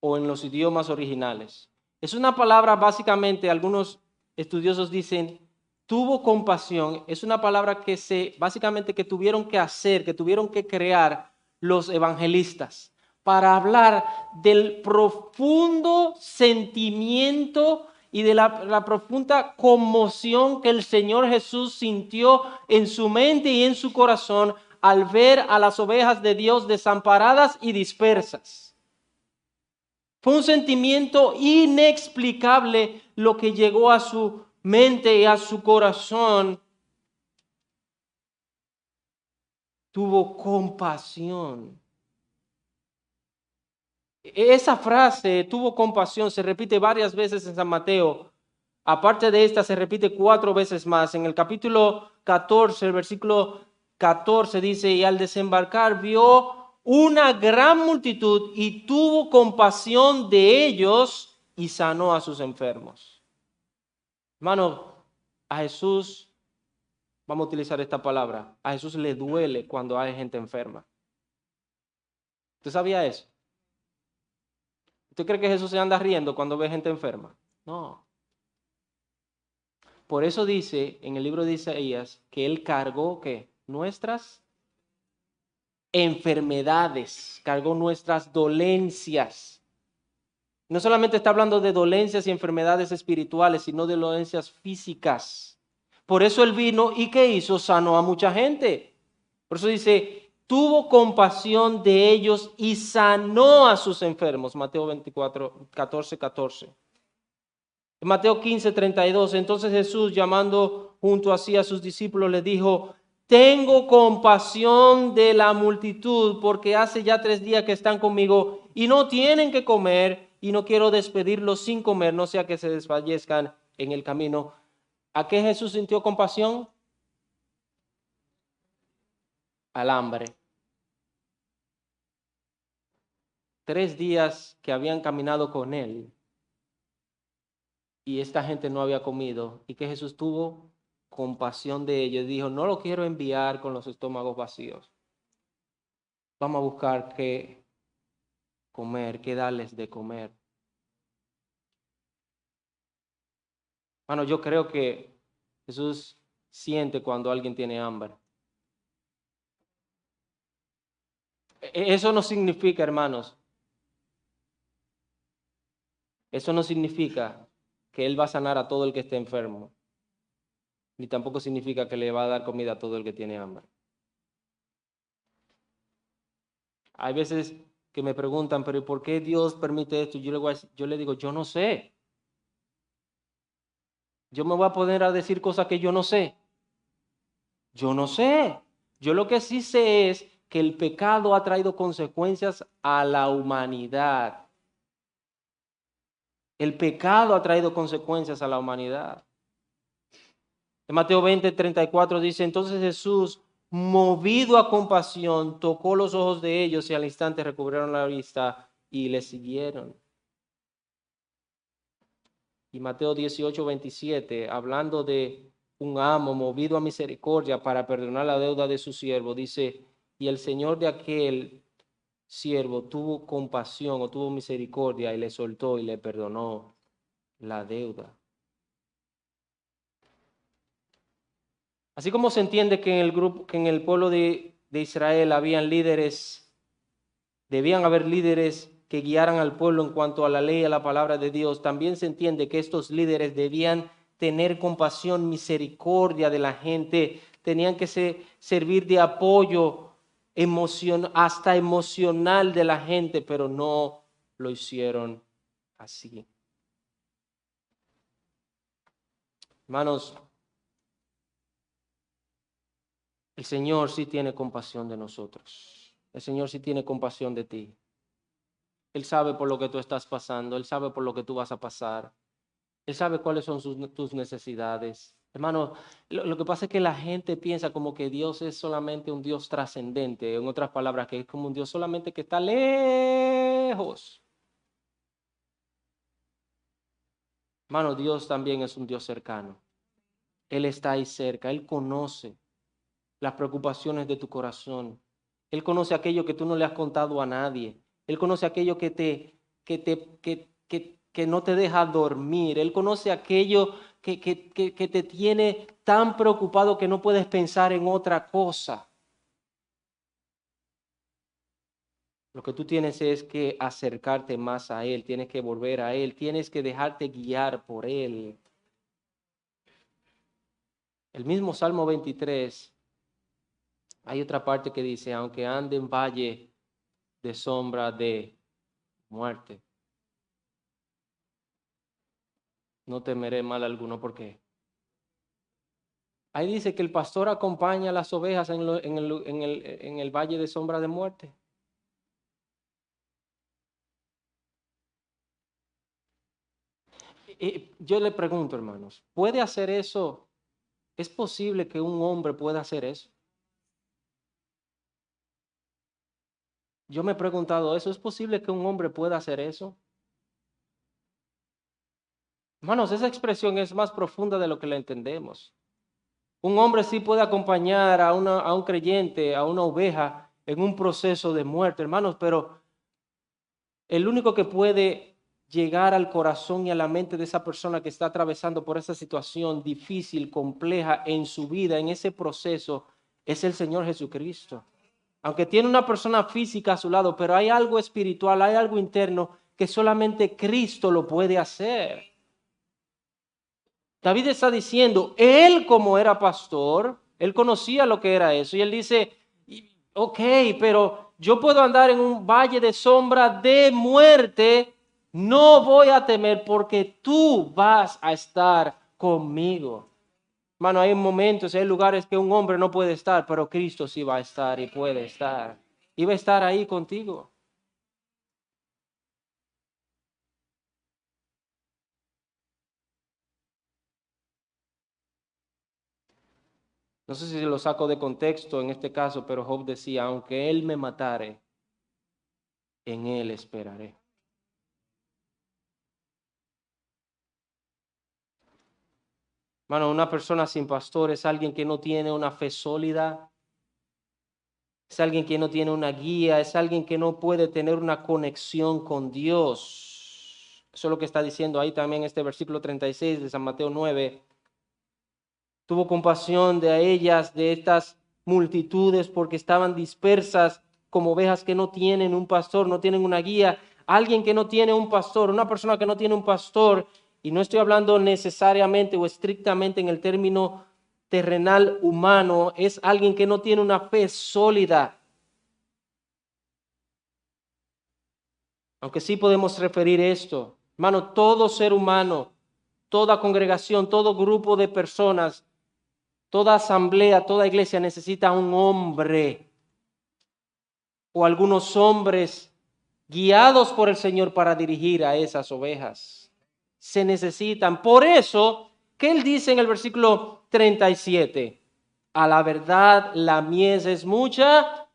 o en los idiomas originales. Es una palabra, básicamente, algunos estudiosos dicen, tuvo compasión. Es una palabra que básicamente que tuvieron que hacer, que tuvieron que crear los evangelistas para hablar del profundo sentimiento y de la profunda conmoción que el Señor Jesús sintió en su mente y en su corazón al ver a las ovejas de Dios desamparadas y dispersas. Fue un sentimiento inexplicable lo que llegó a su mente y a su corazón. Tuvo compasión. Esa frase, tuvo compasión, se repite varias veces en San Mateo. Aparte de esta, se repite 4 veces más. En el capítulo 14, el versículo 14 dice, y al desembarcar vio una gran multitud y tuvo compasión de ellos y sanó a sus enfermos. Hermano, a Jesús, vamos a utilizar esta palabra, a Jesús le duele cuando hay gente enferma. ¿Usted sabía eso? ¿Usted cree que Jesús se anda riendo cuando ve gente enferma? No. Por eso dice en el libro de Isaías que Él cargó ¿qué? Nuestras enfermedades, cargó nuestras dolencias. No solamente está hablando de dolencias y enfermedades espirituales, sino de dolencias físicas. Por eso Él vino y ¿qué hizo? Sanó a mucha gente. Por eso dice, tuvo compasión de ellos y sanó a sus enfermos. Mateo 24, 14. En Mateo 15, 32, entonces Jesús, llamando junto a sí a sus discípulos, les dijo, tengo compasión de la multitud, porque hace ya 3 días que están conmigo y no tienen que comer, y no quiero despedirlos sin comer, no sea que se desfallezcan en el camino. ¿A qué Jesús sintió compasión? Al hambre. 3 días que habían caminado con él y esta gente no había comido, y que Jesús tuvo compasión de ellos. Dijo, no lo quiero enviar con los estómagos vacíos. Vamos a buscar qué comer, qué darles de comer. Bueno, yo creo que Jesús siente cuando alguien tiene hambre. Eso no significa, hermanos, eso no significa que Él va a sanar a todo el que esté enfermo, ni tampoco significa que le va a dar comida a todo el que tiene hambre. Hay veces que me preguntan, pero ¿por qué Dios permite esto? Yo le digo, yo no sé. Yo me voy a poner a decir cosas que yo no sé. Yo no sé. Yo lo que sí sé es que el pecado ha traído consecuencias a la humanidad. El pecado ha traído consecuencias a la humanidad. En Mateo 20, 34 dice, entonces Jesús, movido a compasión, tocó los ojos de ellos y al instante recobraron la vista y le siguieron. Y Mateo 18, 27, hablando de un amo movido a misericordia para perdonar la deuda de su siervo, dice, y el Señor de aquel siervo tuvo compasión o tuvo misericordia y le soltó y le perdonó la deuda. Así como se entiende que en el pueblo de Israel habían líderes, debían haber líderes que guiaran al pueblo en cuanto a la ley y a la palabra de Dios, también se entiende que estos líderes debían tener compasión, misericordia de la gente, tenían que servir de apoyo hasta emocional de la gente, pero no lo hicieron así. Hermanos, el Señor sí tiene compasión de nosotros. El Señor sí tiene compasión de ti. Él sabe por lo que tú estás pasando. Él sabe por lo que tú vas a pasar. Él sabe cuáles son tus necesidades. Hermano, lo que pasa es que la gente piensa como que Dios es solamente un Dios trascendente, en otras palabras, que es como un Dios solamente que está lejos. Hermano, Dios también es un Dios cercano. Él está ahí cerca, Él conoce las preocupaciones de tu corazón. Él conoce aquello que tú no le has contado a nadie. Él conoce aquello que no te deja dormir. Él conoce aquello que te tiene tan preocupado que no puedes pensar en otra cosa. Lo que tú tienes es que acercarte más a Él, tienes que volver a Él, tienes que dejarte guiar por Él. El mismo Salmo 23, hay otra parte que dice, aunque ande en valle de sombra de muerte, no temeré mal alguno, porque ahí dice que el pastor acompaña a las ovejas en el valle de sombra de muerte. Y yo le pregunto, hermanos, ¿puede hacer eso? ¿Es posible que un hombre pueda hacer eso? Yo me he preguntado eso, ¿es posible que un hombre pueda hacer eso? Hermanos, esa expresión es más profunda de lo que la entendemos. Un hombre sí puede acompañar a un creyente, a una oveja, en un proceso de muerte, hermanos, pero el único que puede llegar al corazón y a la mente de esa persona que está atravesando por esa situación difícil, compleja en su vida, en ese proceso, es el Señor Jesucristo. Aunque tiene una persona física a su lado, pero hay algo espiritual, hay algo interno que solamente Cristo lo puede hacer. David está diciendo, él como era pastor, él conocía lo que era eso. Y él dice, ok, pero yo puedo andar en un valle de sombra de muerte, no voy a temer porque tú vas a estar conmigo. Mano, hay momentos, hay lugares que un hombre no puede estar, pero Cristo sí va a estar y puede estar. Y va a estar ahí contigo. No sé si lo saco de contexto en este caso, pero Job decía, aunque él me matare, en él esperaré. Mano, una persona sin pastor es alguien que no tiene una fe sólida, es alguien que no tiene una guía, es alguien que no puede tener una conexión con Dios. Eso es lo que está diciendo ahí también este versículo 36 de San Mateo 9. Tuvo compasión de ellas, de estas multitudes, porque estaban dispersas como ovejas que no tienen un pastor, no tienen una guía. Alguien que no tiene un pastor, una persona que no tiene un pastor, y no estoy hablando necesariamente o estrictamente en el término terrenal humano, es alguien que no tiene una fe sólida. Aunque sí podemos referir esto, hermano, todo ser humano, toda congregación, todo grupo de personas, toda asamblea, toda iglesia necesita un hombre o algunos hombres guiados por el Señor para dirigir a esas ovejas. Se necesitan. Por eso, ¿qué él dice en el versículo 37? A la verdad, la mies es mucha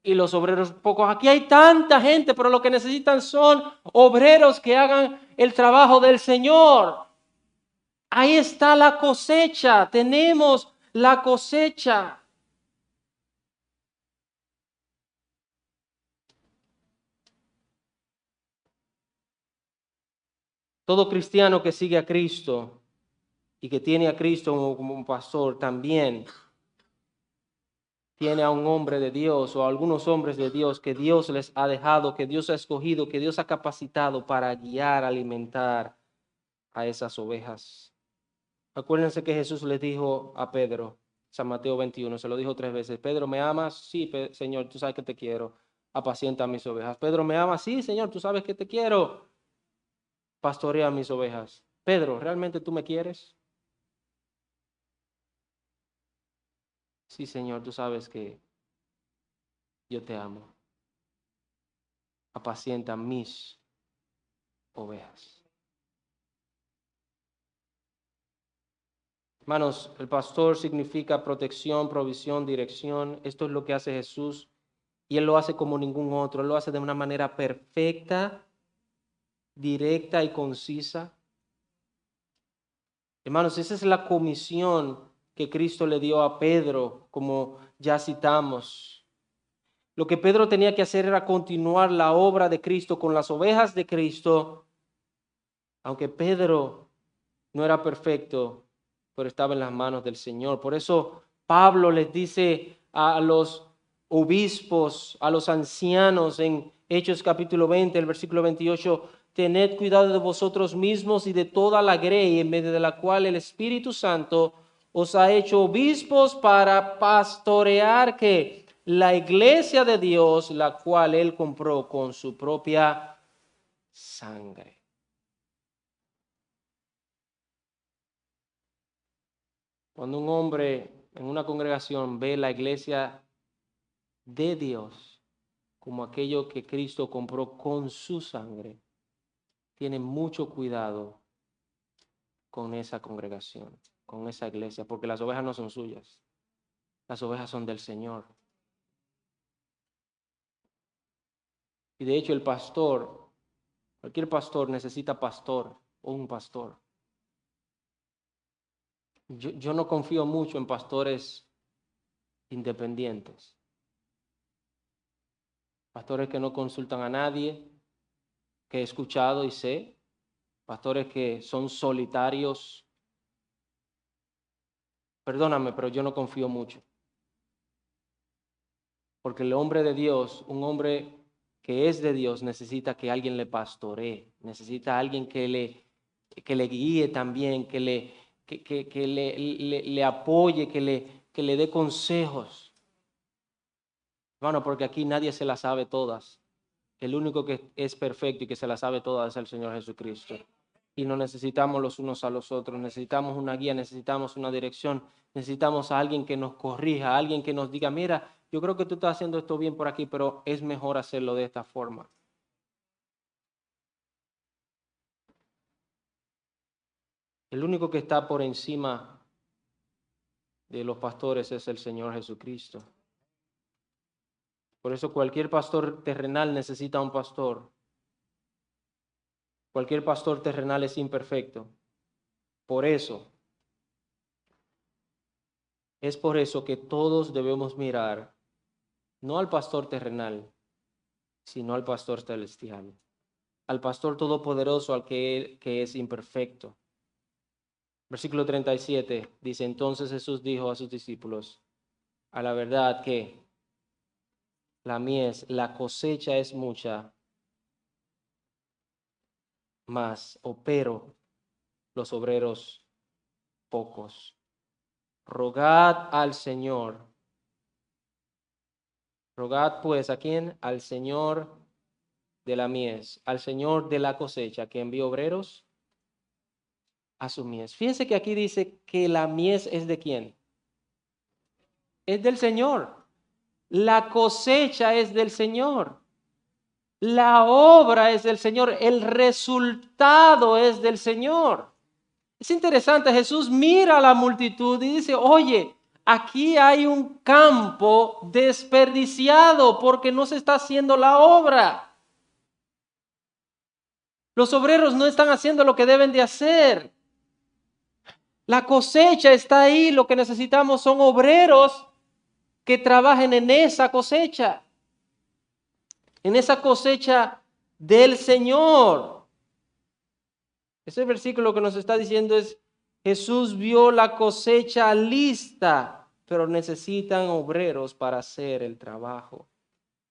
y los obreros pocos. Aquí hay tanta gente, pero lo que necesitan son obreros que hagan el trabajo del Señor. Ahí está la cosecha. Tenemos la cosecha. Todo cristiano que sigue a Cristo y que tiene a Cristo como un pastor también tiene a un hombre de Dios o a algunos hombres de Dios que Dios les ha dejado, que Dios ha escogido, que Dios ha capacitado para guiar, alimentar a esas ovejas. Acuérdense que Jesús les dijo a Pedro, San Mateo 21, se lo dijo 3 veces, Pedro, ¿me amas? Sí, Señor, tú sabes que te quiero. Apacienta mis ovejas. Pedro, ¿me amas? Sí, Señor, tú sabes que te quiero. Pastorea mis ovejas. Pedro, ¿realmente tú me quieres? Sí, Señor, tú sabes que yo te amo. Apacienta mis ovejas. Hermanos, el pastor significa protección, provisión, dirección. Esto es lo que hace Jesús y Él lo hace como ningún otro. Él lo hace de una manera perfecta, directa y concisa. Hermanos, esa es la comisión que Cristo le dio a Pedro, como ya citamos. Lo que Pedro tenía que hacer era continuar la obra de Cristo con las ovejas de Cristo, aunque Pedro no era perfecto, pero estaba en las manos del Señor. Por eso Pablo les dice a los obispos, a los ancianos en Hechos capítulo 20, el versículo 28, tened cuidado de vosotros mismos y de toda la grey en medio de la cual el Espíritu Santo os ha hecho obispos para pastorear que la iglesia de Dios, la cual él compró con su propia sangre. Cuando un hombre en una congregación ve la iglesia de Dios como aquello que Cristo compró con su sangre, tiene mucho cuidado con esa congregación, con esa iglesia, porque las ovejas no son suyas, las ovejas son del Señor. Y de hecho el pastor, cualquier pastor necesita pastor o un pastor. Yo no confío mucho en pastores independientes, pastores que no consultan a nadie, que he escuchado y sé, pastores que son solitarios. Perdóname, pero yo no confío mucho. Porque el hombre de Dios, un hombre que es de Dios, necesita que alguien le pastoree, necesita alguien que le guíe también, que le apoye, que le dé consejos. Bueno, porque aquí nadie se las sabe todas. El único que es perfecto y que se las sabe todas es el Señor Jesucristo. Y nos necesitamos los unos a los otros, necesitamos una guía, necesitamos una dirección, necesitamos a alguien que nos corrija, a alguien que nos diga, mira, yo creo que tú estás haciendo esto bien por aquí, pero es mejor hacerlo de esta forma. El único que está por encima de los pastores es el Señor Jesucristo. Por eso cualquier pastor terrenal necesita un pastor. Cualquier pastor terrenal es imperfecto. Por eso, es por eso que todos debemos mirar no al pastor terrenal, sino al pastor celestial, al pastor todopoderoso, al que es imperfecto. Versículo 37 dice, entonces Jesús dijo a sus discípulos, a la verdad que la cosecha es mucha, pero los obreros pocos. Rogad al Señor. Rogad pues, ¿a quién? Al Señor de la mies, al Señor de la cosecha, que envíe obreros a su mies. Fíjense que aquí dice que la mies es de quién. Es del Señor. La cosecha es del Señor. La obra es del Señor. El resultado es del Señor. Es interesante, Jesús mira a la multitud y dice, oye, aquí hay un campo desperdiciado porque no se está haciendo la obra. Los obreros no están haciendo lo que deben de hacer. La cosecha está ahí, lo que necesitamos son obreros que trabajen en esa cosecha del Señor. Ese versículo que nos está diciendo es, Jesús vio la cosecha lista, pero necesitan obreros para hacer el trabajo.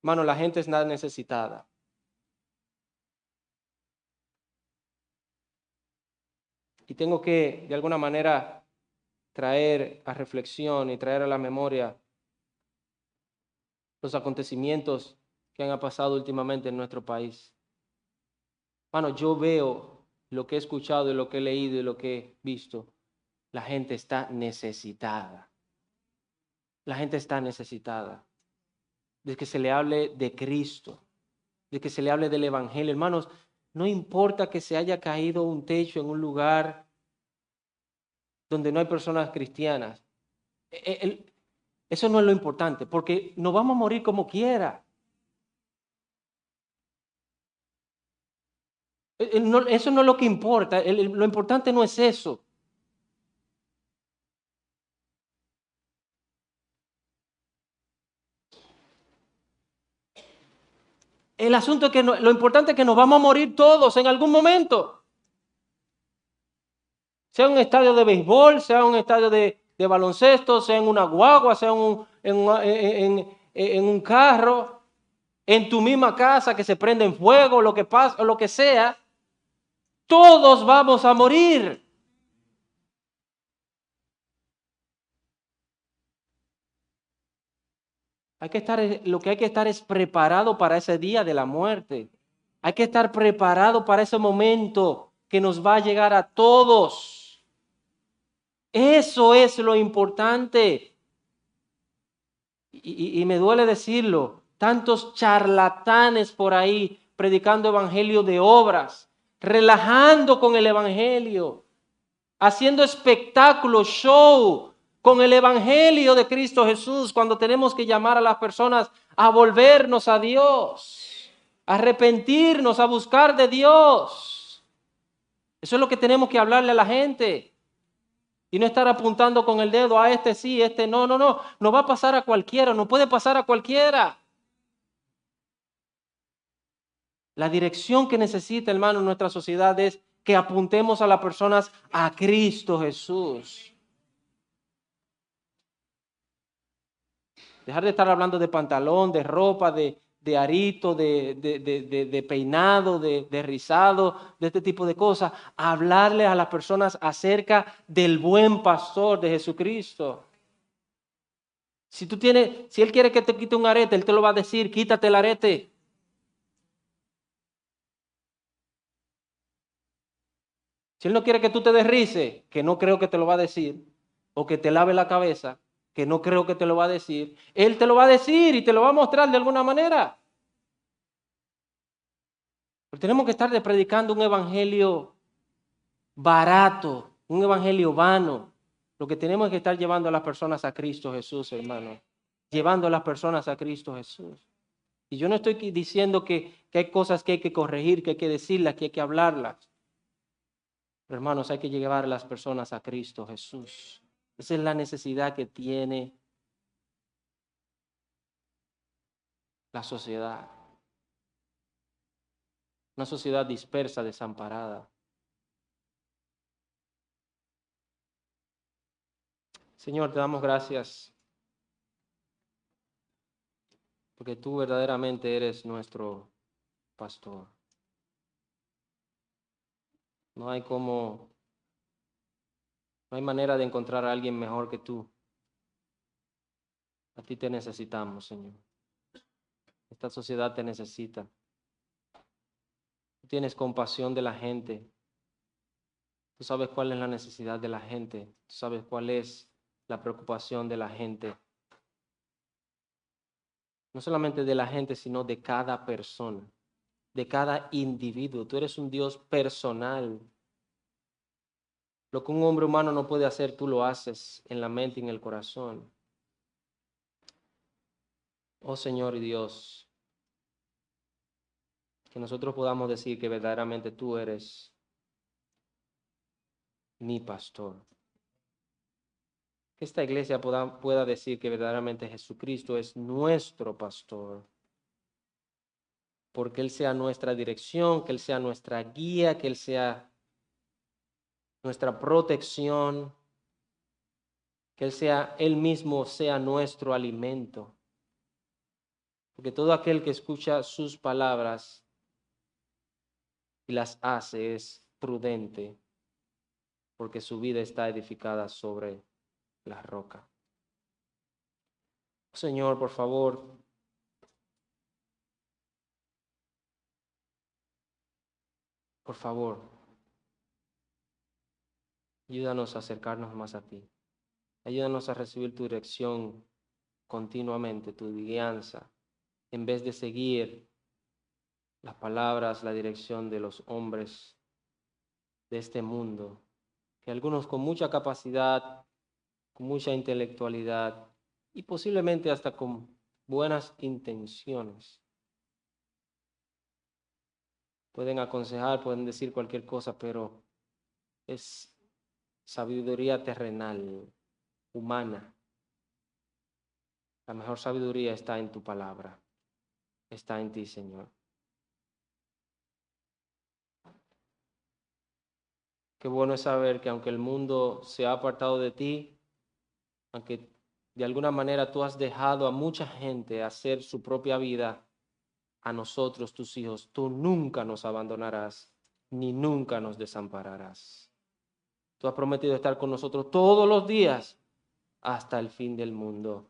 Hermano, la gente está necesitada. Y tengo que, de alguna manera, traer a reflexión y traer a la memoria los acontecimientos que han pasado últimamente en nuestro país. Hermano, yo veo lo que he escuchado y lo que he leído y lo que he visto. La gente está necesitada. La gente está necesitada de que se le hable de Cristo, de que se le hable del Evangelio. Hermanos, no importa que se haya caído un techo en un lugar donde no hay personas cristianas. Eso no es lo importante, porque nos vamos a morir como quiera. Eso no es lo que importa. Lo importante no es eso. El asunto es que lo importante es que nos vamos a morir todos en algún momento. Sea un estadio de béisbol, sea un estadio de baloncesto, sea en una guagua, sea en un carro, en tu misma casa que se prende en fuego, lo que pasa, o lo que sea. Todos vamos a morir. Lo que hay que estar es preparado para ese día de la muerte. Hay que estar preparado para ese momento que nos va a llegar a todos. Eso es lo importante. Y me duele decirlo, tantos charlatanes por ahí predicando evangelio de obras, relajando con el evangelio, haciendo espectáculos, show con el evangelio de Cristo Jesús, cuando tenemos que llamar a las personas a volvernos a Dios, a arrepentirnos, a buscar de Dios. Eso es lo que tenemos que hablarle a la gente. Y no estar apuntando con el dedo a este sí, este no, no, no. No va a pasar a cualquiera, no puede pasar a cualquiera. La dirección que necesita, hermano, nuestra sociedad es que apuntemos a las personas a Cristo Jesús. Dejar de estar hablando de pantalón, de ropa, de arito, de peinado, de rizado, de este tipo de cosas. Hablarle a las personas acerca del buen pastor de Jesucristo. Si él quiere que te quite un arete, él te lo va a decir, quítate el arete. Si él no quiere que tú te desrices, que no creo que te lo va a decir, o que te lave la cabeza, que no creo que te lo va a decir, él te lo va a decir y te lo va a mostrar de alguna manera. Pero tenemos que estar predicando un evangelio barato, un evangelio vano. Lo que tenemos es que estar llevando a las personas a Cristo Jesús, hermano. Llevando a las personas a Cristo Jesús. Y yo no estoy diciendo que hay cosas que hay que corregir, que hay que decirlas, que hay que hablarlas. Pero hermanos, hay que llevar a las personas a Cristo Jesús. Esa es la necesidad que tiene la sociedad. Una sociedad dispersa, desamparada. Señor, te damos gracias porque tú verdaderamente eres nuestro pastor. No hay no hay manera de encontrar a alguien mejor que tú. A ti te necesitamos, Señor. Esta sociedad te necesita. Tú tienes compasión de la gente. Tú sabes cuál es la necesidad de la gente. Tú sabes cuál es la preocupación de la gente. No solamente de la gente, sino de cada persona, de cada individuo. Tú eres un Dios personal. Lo que un hombre humano no puede hacer, tú lo haces en la mente y en el corazón. Oh Señor y Dios, que nosotros podamos decir que verdaderamente tú eres mi pastor. Que esta iglesia pueda decir que verdaderamente Jesucristo es nuestro pastor. Porque Él sea nuestra dirección, que Él sea nuestra guía, que Él sea nuestra protección, que Él mismo sea nuestro alimento. Porque todo aquel que escucha sus palabras y las hace es prudente, porque su vida está edificada sobre la roca. Señor, por favor, por favor, ayúdanos a acercarnos más a ti. Ayúdanos a recibir tu dirección continuamente, tu guianza, en vez de seguir las palabras, la dirección de los hombres de este mundo, que algunos con mucha capacidad, con mucha intelectualidad y posiblemente hasta con buenas intenciones pueden aconsejar, pueden decir cualquier cosa, pero es sabiduría terrenal, humana. La mejor sabiduría está en tu palabra, está en ti, Señor. Qué bueno es saber que aunque el mundo se ha apartado de ti, aunque de alguna manera tú has dejado a mucha gente hacer su propia vida, a nosotros, tus hijos, tú nunca nos abandonarás, ni nunca nos desampararás. Tú has prometido estar con nosotros todos los días hasta el fin del mundo.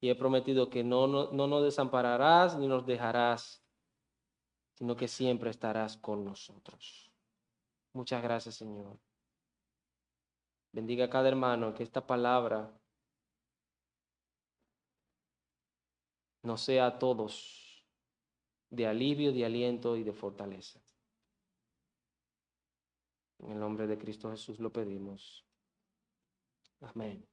Y he prometido que no nos desampararás ni nos dejarás, sino que siempre estarás con nosotros. Muchas gracias, Señor. Bendiga a cada hermano, que esta palabra nos sea a todos de alivio, de aliento y de fortaleza. En el nombre de Cristo Jesús lo pedimos. Amén.